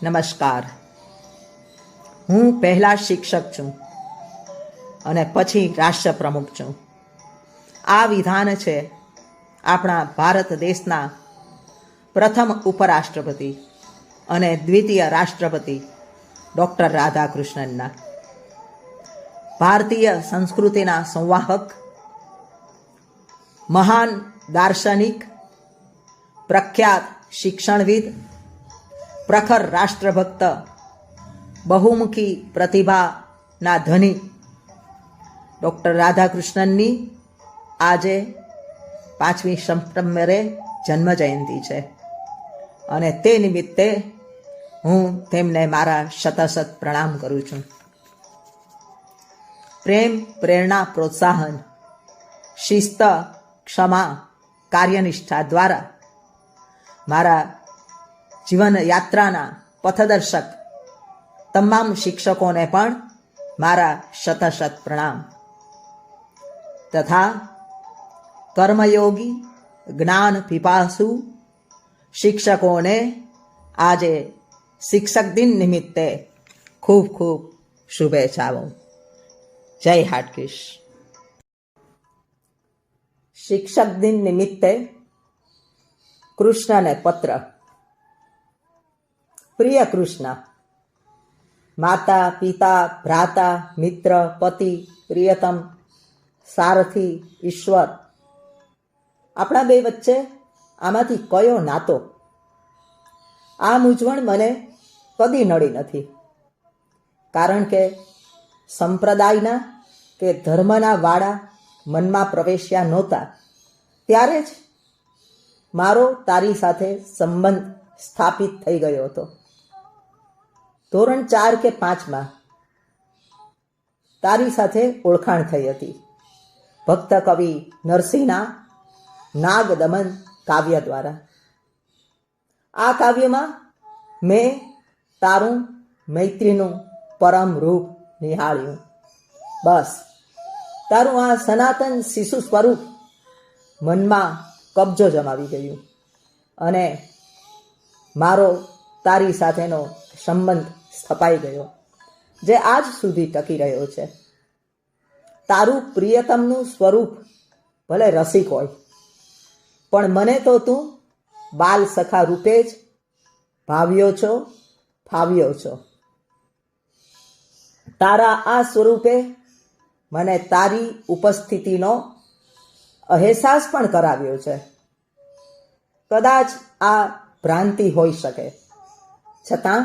નમસ્કાર. હું પહેલા શિક્ષક છું અને પછી રાષ્ટ્ર પ્રમુખ છું. આ વિધાન છે આપણા ભારત દેશના પ્રથમ ઉપરાષ્ટ્રપતિ અને દ્વિતીય રાષ્ટ્રપતિ ડૉક્ટર રાધાકૃષ્ણનના. ભારતીય સંસ્કૃતિના સંવાહક, મહાન દાર્શનિક, પ્રખ્યાત શિક્ષણવિદ, પ્રખર રાષ્ટ્રભક્ત, બહુમુખી પ્રતિભાના ધની ડૉક્ટર રાધાકૃષ્ણનની આજે 5મી સપ્ટેમ્બરે જન્મજયંતિ છે અને તે નિમિત્તે હું તેમને મારા શતશત પ્રણામ કરું છું. પ્રેમ, પ્રેરણા, પ્રોત્સાહન, શિસ્ત, ક્ષમા, કાર્યનિષ્ઠા દ્વારા મારા જીવન યાત્રાના પથદર્શક તમામ શિક્ષકોને પણ મારા શતશત પ્રણામ તથા કર્મયોગી, જ્ઞાન પીપાસુ શિક્ષકોને આજે શિક્ષક દિન નિમિત્તે ખૂબ ખૂબ શુભેચ્છાઓ. જય હાટકેશ. શિક્ષક દિન નિમિત્તે કૃષ્ણને પત્ર. પ્રિય કૃષ્ણ, માતા, પિતા, ભ્રાતા, મિત્ર, પતિ, પ્રિયતમ, સારથી, ઈશ્વર, આપણા બે વચ્ચે આમાંથી કયો નાતો? આ મૂંઝવણ મને કદી નડી નથી, કારણ કે સંપ્રદાયના કે ધર્મના વાળા મનમાં પ્રવેશ્યા નહોતા ત્યારે જ મારો તારી સાથે સંબંધ સ્થાપિત થઈ ગયો હતો. ધોરણ 4 કે 5માં તારી સાથે ઓળખાણ થઈ હતી ભક્ત કવિ નરસિંહના નાગદમન કાવ્ય દ્વારા. આ કાવ્યમાં મેં તારું મૈત્રીનું પરમ રૂપ નિહાળ્યું. બસ તારું આ સનાતન શિશુ સ્વરૂપ મનમાં કબજો જમાવી ગયું અને મારો તારી સાથેનો સંબંધ સ્થપાઈ ગયો, જે આજ સુધી ટકી રહ્યો છે. તારું પ્રિયતમનું સ્વરૂપ ભલે રસિક હોય, પણ મને તો તું બાલ સખા રૂપે જ ભાવ્યો છો, ફાવ્યો છો. તારા આ સ્વરૂપે મને તારી ઉપસ્થિતિનો અહેસાસ પણ કરાવ્યો છે. કદાચ આ ભ્રાંતિ હોઈ શકે, છતાં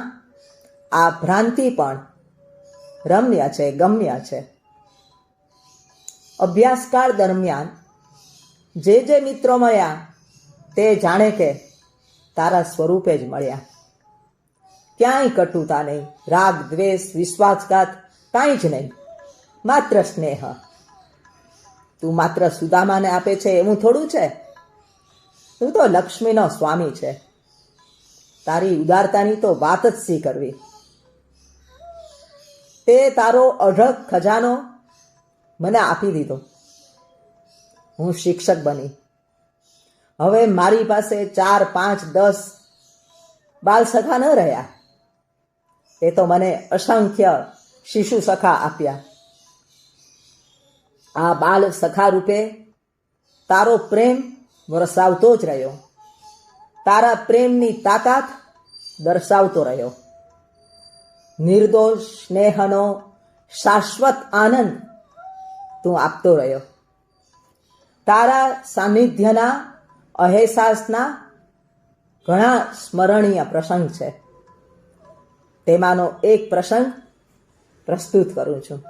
આ ભ્રાંતિ પણ રમ્ય છે, ગમ્ય છે. અભ્યાસકાળ દરમિયાન જે મિત્રો મળ્યા તે જાણે કે તારા સ્વરૂપે જ મળ્યા. ક્યાંય કટુતા નહીં, રાગ, દ્વેષ, વિશ્વાસઘાત કાંઈ જ નહીં, માત્ર સ્નેહ. તું માત્ર સુદામાને આપે છે એવું થોડું છે. તું તો લક્ષ્મીનો સ્વામી છે. તારી ઉદારતાની તો વાત જ શી કરવી. તે તારો અઢળક ખજાનો મને આપી દીધો. હું શિક્ષક બની. હવે મારી પાસે 4, 5, 10 બાલ સખા ન રહ્યા. તે તો મને અસંખ્ય શિશુ સખા આપ્યા. આ બાલ સખા રૂપે તારો પ્રેમ વરસાવતો જ રહ્યો. તારા પ્રેમની તાકાત દર્શાવતો રહ્યો. નિર્દોષ સ્નેહનો શાશ્વત આનંદ તું આપતો રહ્યો. તારા સાનિધ્યના અહેસાસના ઘણા સ્મરણીય પ્રસંગ છે. તેમાંનો એક પ્રસંગ પ્રસ્તુત કરું છું.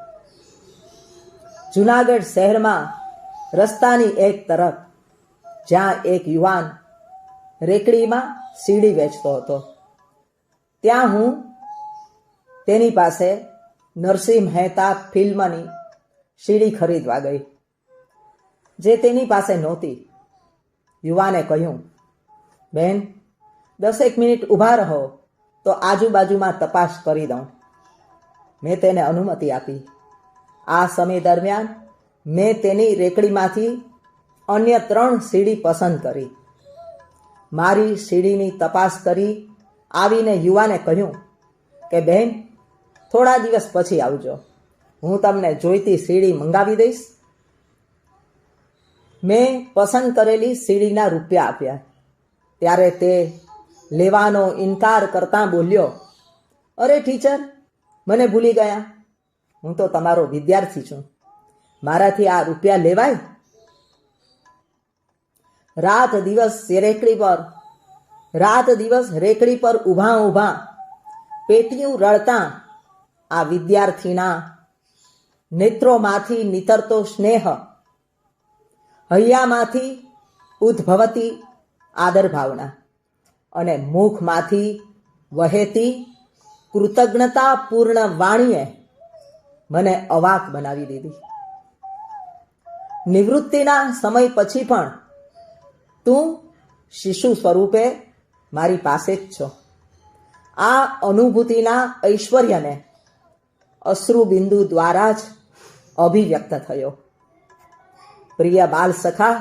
જુનાગઢ શહેરમાં રસ્તાની એક તરફ જ્યાં એક યુવાન રેકડીમાં સીડી વેચતો હતો, ત્યાં હું તેની પાસે નરસિંહ મહેતા ફિલ્મની સીડી ખરીદવા ગઈ, જે તેની પાસે નહોતી. યુવાને કહ્યું, બેન, 10 મિનિટ ઊભા રહો તો આજુબાજુમાં તપાસ કરી દઉં. મેં તેને અનુમતિ આપી. આ સમય દરમિયાન મેં તેની રેકડીમાંથી અન્ય 3 સીડી પસંદ કરી. મારી સીડીની તપાસ કરી આવીને યુવાને કહ્યું કે બહેન, થોડા દિવસ પછી આવજો, હું તમને જોઈતી સીડી મંગાવી દઈશ. મેં પસંદ કરેલી સીડીના રૂપિયા આપ્યા. ત્યારે તે લેવાનો ઇનકાર કરતાં બોલ્યો, અરે ટીચર, મને ભૂલી ગયા, હું તો તમારો વિદ્યાર્થી છું, મારાથી આ રૂપિયા લેવાય? રાત દિવસ રેકડી પર ઊભા ઊભા પેટીયું રડતા આ વિદ્યાર્થીના નેત્રોમાંથી નીતરતો સ્નેહ, હૈયામાંથી ઉદ્ભવતી આદર ભાવના અને મુખમાંથી વહેતી કૃતજ્ઞતાપૂર્ણ વાણીએ મને અવાક બનાવી દીધી. નિવૃત્તિના સમય પછી પણ તું શિશુ સ્વરૂપે મારી પાસે જ છો. આ અનુભૂતિના ઐશ્વર્યને અશ્રુબિંદુ દ્વારા જ અભિવ્યક્ત થયો. પ્રિય બાલ સખા,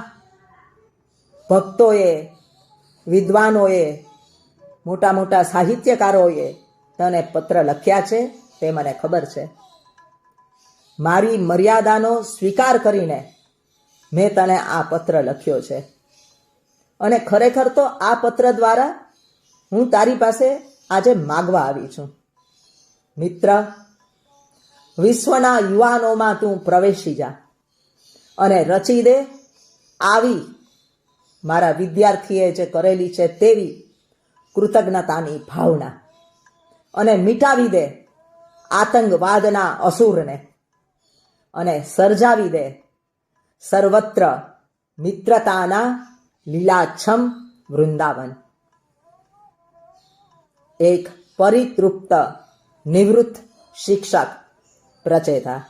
ભક્તોએ, વિદ્વાનોએ, મોટા મોટા સાહિત્યકારોએ તને પત્ર લખ્યા છે, તે મને ખબર છે. મારી મર્યાદાનો સ્વીકાર કરીને મેં તને આ પત્ર લખ્યો છે. અને ખરેખર તો આ પત્ર દ્વારા હું તારી પાસે આજે માગવા આવી છું. મિત્ર, વિશ્વના યુવાનોમાં તું પ્રવેશી જા અને રચી દે આવી મારા વિદ્યાર્થીએ જે કરેલી છે તેવી કૃતજ્ઞતાની ભાવના, અને મિટાવી દે આતંકવાદના અસુરને, અને સર્જાવી દે સર્વત્ર મિત્રતાના લીલાછમ વૃંદાવન. એક પરિતૃપ્ત નિવૃત્ત શિક્ષક પ્રચેતા.